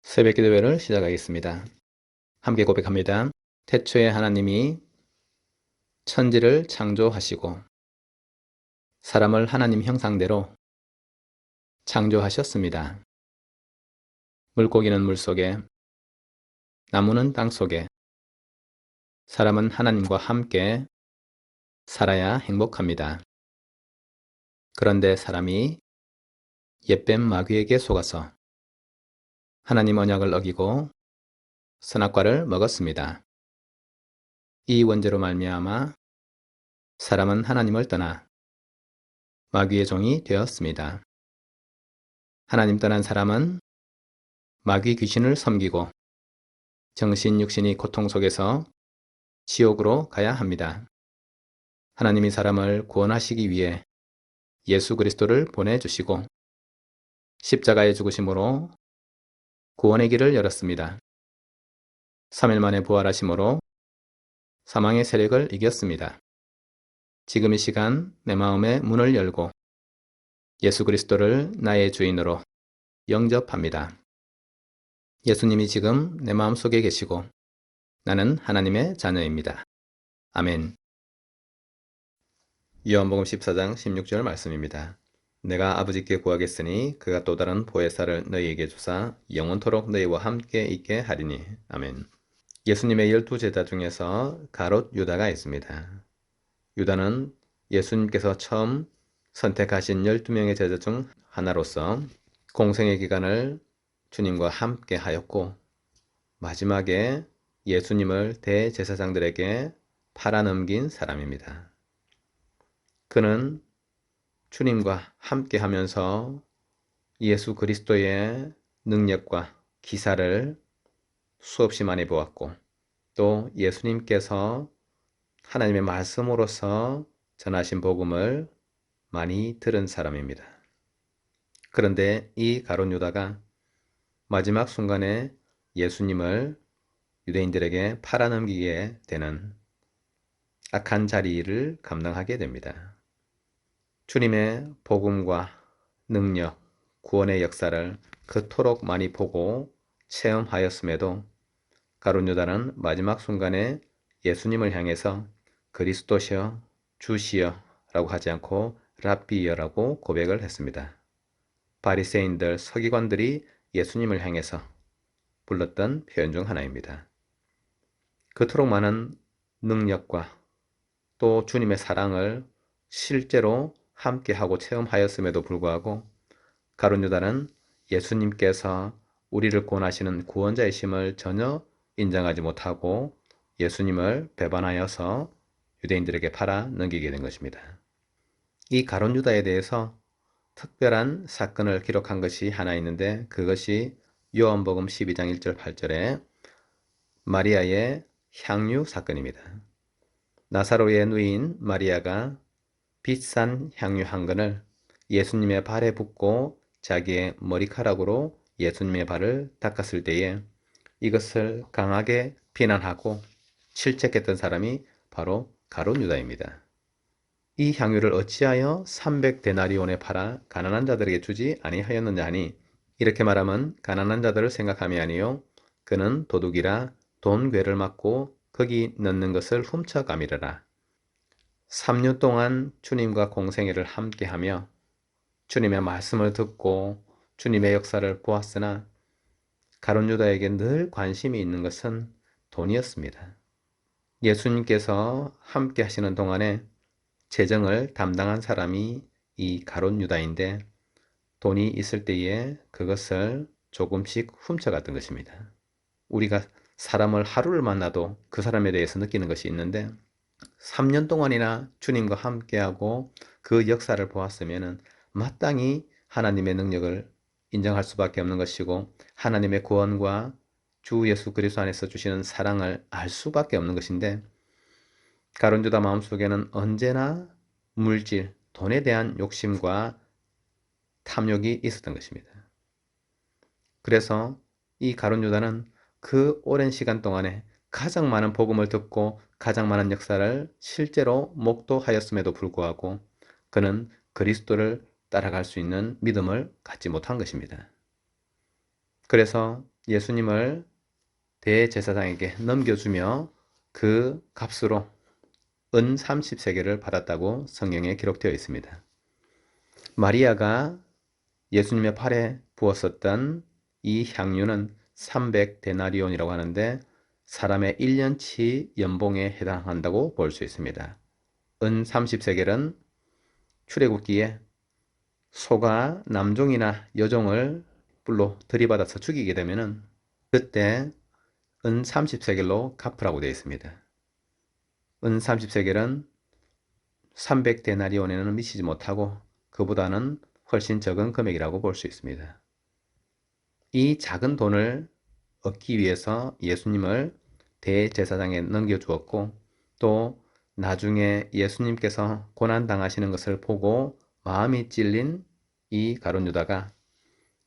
새벽 기도회를 시작하겠습니다. 함께 고백합니다. 태초에 하나님이 천지를 창조하시고 사람을 하나님 형상대로 창조하셨습니다. 물고기는 물속에, 나무는 땅속에, 사람은 하나님과 함께 살아야 행복합니다. 그런데 사람이 옛뱀 마귀에게 속아서 하나님 언약을 어기고 선악과를 먹었습니다. 이 원죄로 말미암아 사람은 하나님을 떠나 마귀의 종이 되었습니다. 하나님 떠난 사람은 마귀 귀신을 섬기고 정신, 육신이 고통 속에서 지옥으로 가야 합니다. 하나님이 사람을 구원하시기 위해 예수 그리스도를 보내주시고 십자가의 죽으심으로 구원의 길을 열었습니다. 3일 만에 부활하심으로 사망의 세력을 이겼습니다. 지금 이 시간 내 마음의 문을 열고 예수 그리스도를 나의 주인으로 영접합니다. 예수님이 지금 내 마음속에 계시고 나는 하나님의 자녀입니다. 아멘. 요한복음 14장 16절 말씀입니다. 내가 아버지께 구하겠으니 그가 또 다른 보혜사를 너희에게 주사 영원토록 너희와 함께 있게 하리니. 아멘. 예수님의 12제자 중에서 가롯 유다가 있습니다. 유다는 예수님께서 처음 선택하신 12명의 제자 중 하나로서 공생의 기간을 주님과 함께 하였고 마지막에 예수님을 대제사장들에게 팔아넘긴 사람입니다. 그는 주님과 함께 하면서 예수 그리스도의 능력과 기사를 수없이 많이 보았고 또 예수님께서 하나님의 말씀으로서 전하신 복음을 많이 들은 사람입니다. 그런데 이 가룟 유다가 마지막 순간에 예수님을 유대인들에게 팔아넘기게 되는 악한 자리를 감당하게 됩니다. 주님의 복음과 능력, 구원의 역사를 그토록 많이 보고 체험하였음에도 가룟 유다는 마지막 순간에 예수님을 향해서 그리스도시여, 주시여 라고 하지 않고 랍비여라고 고백을 했습니다. 바리새인들, 서기관들이 예수님을 향해서 불렀던 표현 중 하나입니다. 그토록 많은 능력과 또 주님의 사랑을 실제로 함께하고 체험하였음에도 불구하고 가룟 유다는 예수님께서 우리를 구원하시는 구원자이심을 전혀 인정하지 못하고 예수님을 배반하여서 유대인들에게 팔아 넘기게 된 것입니다. 이 가룟 유다에 대해서 특별한 사건을 기록한 것이 하나 있는데 그것이 요한복음 12장 1절 8절에 마리아의 향유 사건입니다. 나사로의 누이인 마리아가 비싼 향유 한 근을 예수님의 발에 붓고 자기의 머리카락으로 예수님의 발을 닦았을 때에 이것을 강하게 비난하고 실책했던 사람이 바로 가룟 유다입니다. 이 향유를 어찌하여 300데나리온에 팔아 가난한 자들에게 주지 아니하였느냐 하니 이렇게 말하면 가난한 자들을 생각함이 아니요 그는 도둑이라 돈 괴를 맞고 거기 넣는 것을 훔쳐가미르라. 3년 동안 주님과 공생애를 함께하며 주님의 말씀을 듣고 주님의 역사를 보았으나 가룟 유다에게 늘 관심이 있는 것은 돈이었습니다. 예수님께서 함께 하시는 동안에 재정을 담당한 사람이 이 가룟 유다인데 돈이 있을 때에 그것을 조금씩 훔쳐갔던 것입니다. 우리가 사람을 하루를 만나도 그 사람에 대해서 느끼는 것이 있는데 3년 동안이나 주님과 함께하고 그 역사를 보았으면 마땅히 하나님의 능력을 인정할 수밖에 없는 것이고 하나님의 구원과 주 예수 그리스도 안에서 주시는 사랑을 알 수밖에 없는 것인데 가룟 유다 마음속에는 언제나 물질, 돈에 대한 욕심과 탐욕이 있었던 것입니다. 그래서 이 가룟 유다는 그 오랜 시간 동안에 가장 많은 복음을 듣고 가장 많은 역사를 실제로 목도하였음에도 불구하고 그는 그리스도를 따라갈 수 있는 믿음을 갖지 못한 것입니다. 그래서 예수님을 대제사장에게 넘겨주며 그 값으로 은 30세겔을 받았다고 성경에 기록되어 있습니다. 마리아가 예수님의 팔에 부었었던 이 향유는 300데나리온이라고 하는데 사람의 1년치 연봉에 해당한다고 볼 수 있습니다. 은 30세겔은 출애굽기에 소가 남종이나 여종을 불로 들이받아서 죽이게 되면은 그때 은 30세겔로 갚으라고 되어 있습니다. 은 30세겔은 300데나리온에는 미치지 못하고 그보다는 훨씬 적은 금액이라고 볼 수 있습니다. 이 작은 돈을 얻기 위해서 예수님을 대제사장에 넘겨주었고 또 나중에 예수님께서 고난당하시는 것을 보고 마음이 찔린 이 가룟 유다가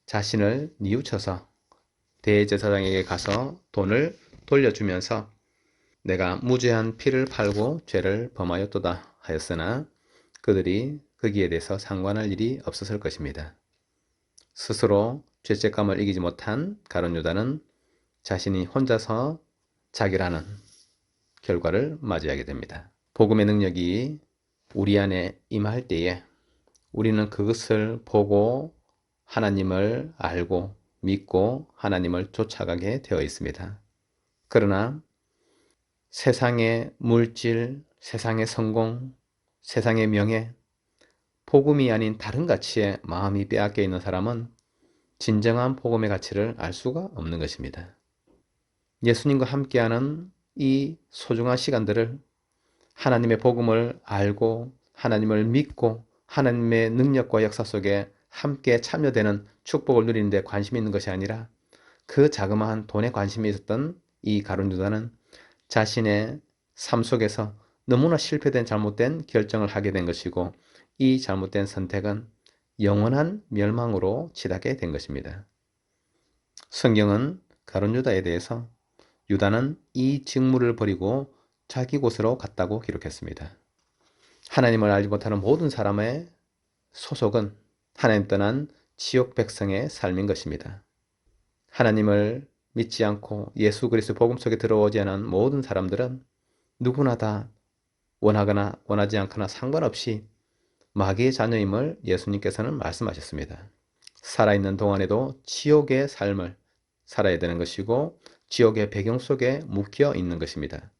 자신을 뉘우쳐서 대제사장에게 가서 돈을 돌려주면서 내가 무죄한 피를 팔고 죄를 범하였도다 하였으나 그들이 거기에 대해서 상관할 일이 없었을 것입니다. 스스로 죄책감을 이기지 못한 가룟 유다는 자신이 혼자서 자결하는 결과를 맞이하게 됩니다. 복음의 능력이 우리 안에 임할 때에 우리는 그것을 보고 하나님을 알고 믿고 하나님을 쫓아가게 되어 있습니다. 그러나 세상의 물질, 세상의 성공, 세상의 명예, 복음이 아닌 다른 가치에 마음이 빼앗겨 있는 사람은 진정한 복음의 가치를 알 수가 없는 것입니다. 예수님과 함께하는 이 소중한 시간들을 하나님의 복음을 알고 하나님을 믿고 하나님의 능력과 역사 속에 함께 참여되는 축복을 누리는 데 관심이 있는 것이 아니라 그 자그마한 돈에 관심이 있었던 이 가룟 유다는 자신의 삶 속에서 너무나 실패된 잘못된 결정을 하게 된 것이고 이 잘못된 선택은 영원한 멸망으로 치닫게 된 것입니다. 성경은 가룟 유다에 대해서 유다는 이 직무를 버리고 자기 곳으로 갔다고 기록했습니다. 하나님을 알지 못하는 모든 사람의 소속은 하나님 떠난 지옥 백성의 삶인 것입니다. 하나님을 믿지 않고 예수 그리스도 복음 속에 들어오지 않은 모든 사람들은 누구나 다 원하거나 원하지 않거나 상관없이 마귀의 자녀임을 예수님께서는 말씀하셨습니다. 살아있는 동안에도 지옥의 삶을 살아야 되는 것이고 지옥의 배경 속에 묶여 있는 것입니다.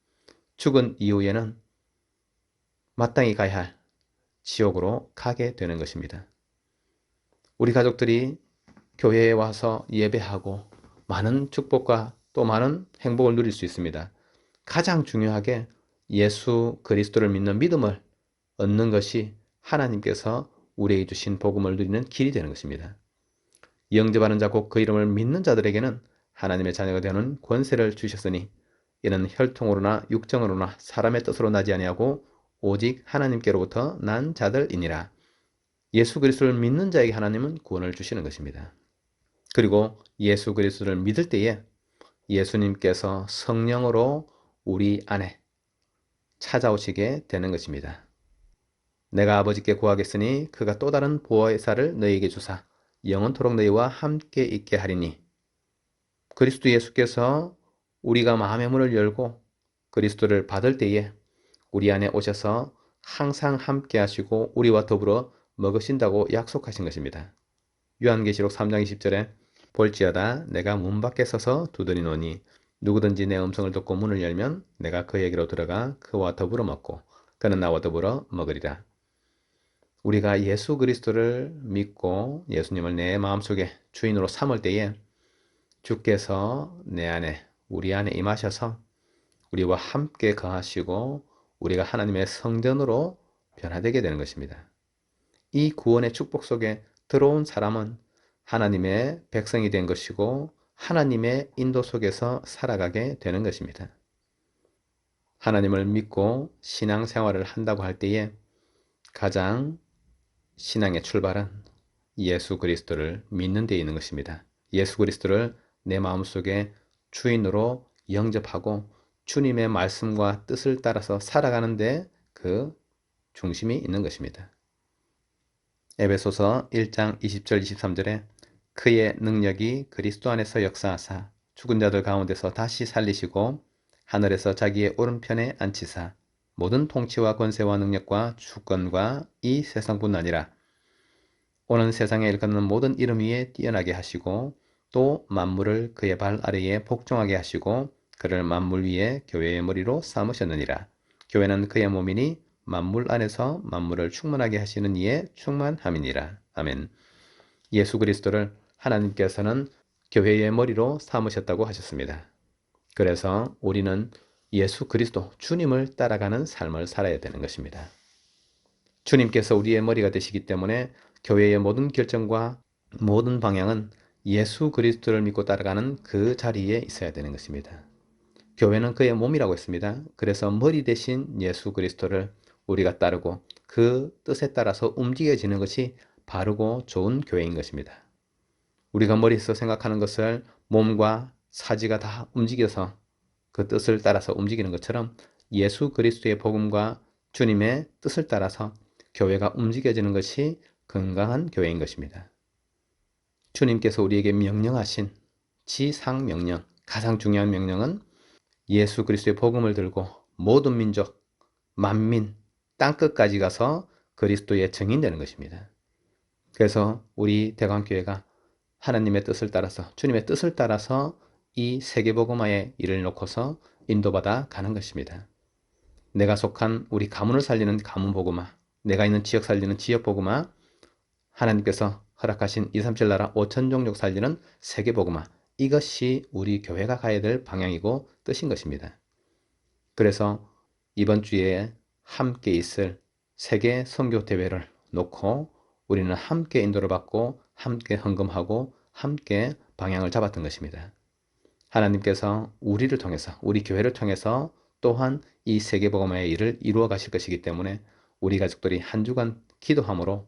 죽은 이후에는 마땅히 가야 할 지옥으로 가게 되는 것입니다. 우리 가족들이 교회에 와서 예배하고 많은 축복과 또 많은 행복을 누릴 수 있습니다. 가장 중요하게 예수 그리스도를 믿는 믿음을 얻는 것이 하나님께서 우리에게 주신 복음을 누리는 길이 되는 것입니다. 영접하는 자 곧 그 이름을 믿는 자들에게는 하나님의 자녀가 되는 권세를 주셨으니 이는 혈통으로나 육정으로나 사람의 뜻으로 나지 아니하고 오직 하나님께로부터 난 자들이니라. 예수 그리스도를 믿는 자에게 하나님은 구원을 주시는 것입니다. 그리고 예수 그리스도를 믿을 때에 예수님께서 성령으로 우리 안에 찾아오시게 되는 것입니다. 내가 아버지께 구하겠으니 그가 또 다른 보혜사를 너희에게 주사 영원토록 너희와 함께 있게 하리니 그리스도 예수께서 우리가 마음의 문을 열고 그리스도를 받을 때에 우리 안에 오셔서 항상 함께 하시고 우리와 더불어 먹으신다고 약속하신 것입니다. 요한계시록 3장 20절에 볼지어다 내가 문 밖에 서서 두드리노니 누구든지 내 음성을 듣고 문을 열면 내가 그에게로 들어가 그와 더불어 먹고 그는 나와 더불어 먹으리라. 우리가 예수 그리스도를 믿고 예수님을 내 마음속에 주인으로 삼을 때에 주께서 내 안에 우리 안에 임하셔서 우리와 함께 거하시고 우리가 하나님의 성전으로 변화되게 되는 것입니다. 이 구원의 축복 속에 들어온 사람은 하나님의 백성이 된 것이고 하나님의 인도 속에서 살아가게 되는 것입니다. 하나님을 믿고 신앙생활을 한다고 할 때에 가장 신앙의 출발은 예수 그리스도를 믿는 데 있는 것입니다. 예수 그리스도를 내 마음속에 주인으로 영접하고 주님의 말씀과 뜻을 따라서 살아가는데 그 중심이 있는 것입니다. 에베소서 1장 20절 23절에 그의 능력이 그리스도 안에서 역사하사 죽은 자들 가운데서 다시 살리시고 하늘에서 자기의 오른편에 앉히사 모든 통치와 권세와 능력과 주권과 이 세상뿐 아니라 오는 세상에 일컫는 모든 이름 위에 뛰어나게 하시고 또 만물을 그의 발 아래에 복종하게 하시고 그를 만물 위에 교회의 머리로 삼으셨느니라. 교회는 그의 몸이니 만물 안에서 만물을 충만하게 하시는 이의 충만함이니라. 아멘. 예수 그리스도를 하나님께서는 교회의 머리로 삼으셨다고 하셨습니다. 그래서 우리는 예수 그리스도 주님을 따라가는 삶을 살아야 되는 것입니다. 주님께서 우리의 머리가 되시기 때문에 교회의 모든 결정과 모든 방향은 예수 그리스도를 믿고 따라가는 그 자리에 있어야 되는 것입니다. 교회는 그의 몸이라고 했습니다. 그래서 머리 대신 예수 그리스도를 우리가 따르고 그 뜻에 따라서 움직여지는 것이 바르고 좋은 교회인 것입니다. 우리가 머리에서 생각하는 것을 몸과 사지가 다 움직여서 그 뜻을 따라서 움직이는 것처럼 예수 그리스도의 복음과 주님의 뜻을 따라서 교회가 움직여지는 것이 건강한 교회인 것입니다. 주님께서 우리에게 명령하신 지상명령, 가장 중요한 명령은 예수 그리스도의 복음을 들고 모든 민족, 만민, 땅끝까지 가서 그리스도의 증인되는 것입니다. 그래서 우리 대광교회가 하나님의 뜻을 따라서, 주님의 뜻을 따라서 이 세계복음화의 일을 놓고서 인도받아 가는 것입니다. 내가 속한 우리 가문을 살리는 가문복음화, 내가 있는 지역 살리는 지역복음화, 하나님께서 허락하신 237 나라 5천종족 살리는 세계복음화, 이것이 우리 교회가 가야 될 방향이고 뜻인 것입니다. 그래서 이번 주에 함께 있을 세계 선교 대회를 놓고 우리는 함께 인도를 받고 함께 헌금하고 함께 방향을 잡았던 것입니다. 하나님께서 우리를 통해서, 우리 교회를 통해서 또한 이 세계복음화의 일을 이루어 가실 것이기 때문에 우리 가족들이 한 주간 기도함으로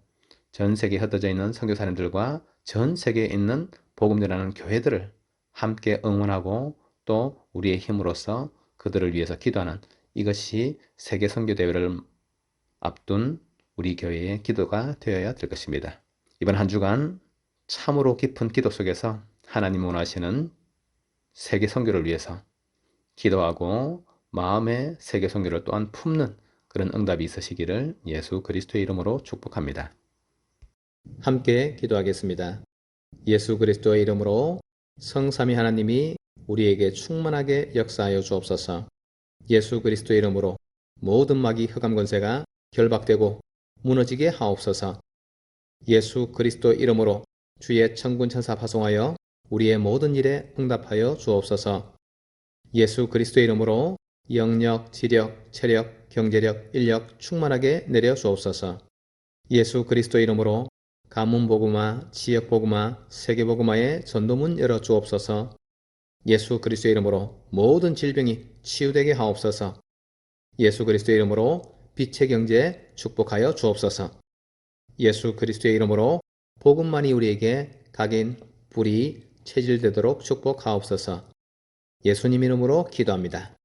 전 세계에 흩어져 있는 선교사님들과 전 세계에 있는 복음 전하는 교회들을 함께 응원하고 또 우리의 힘으로써 그들을 위해서 기도하는, 이것이 세계 선교 대회를 앞둔 우리 교회의 기도가 되어야 될 것입니다. 이번 한 주간 참으로 깊은 기도 속에서 하나님 원하시는 세계 선교를 위해서 기도하고 마음의 세계 선교를 또한 품는 그런 응답이 있으시기를 예수 그리스도의 이름으로 축복합니다. 함께 기도하겠습니다. 예수 그리스도의 이름으로 성삼위 하나님이 우리에게 충만하게 역사하여 주옵소서. 예수 그리스도의 이름으로 모든 마귀 흑암 권세가 결박되고 무너지게 하옵소서. 예수 그리스도 이름으로 주의 천군 천사 파송하여 우리의 모든 일에 응답하여 주옵소서. 예수 그리스도 이름으로 영력, 지력, 체력, 경제력, 인력 충만하게 내려 주옵소서. 예수 그리스도 이름으로 가문 복음화, 지역 복음화, 세계 복음화의 전도문 열어 주옵소서. 예수 그리스도 이름으로 모든 질병이 치유되게 하옵소서. 예수 그리스도 이름으로 빛의 경제 축복하여 주옵소서. 예수 그리스도의 이름으로 복음만이 우리에게 각인, 뿌리, 체질되도록 축복하옵소서. 예수님 이름으로 기도합니다.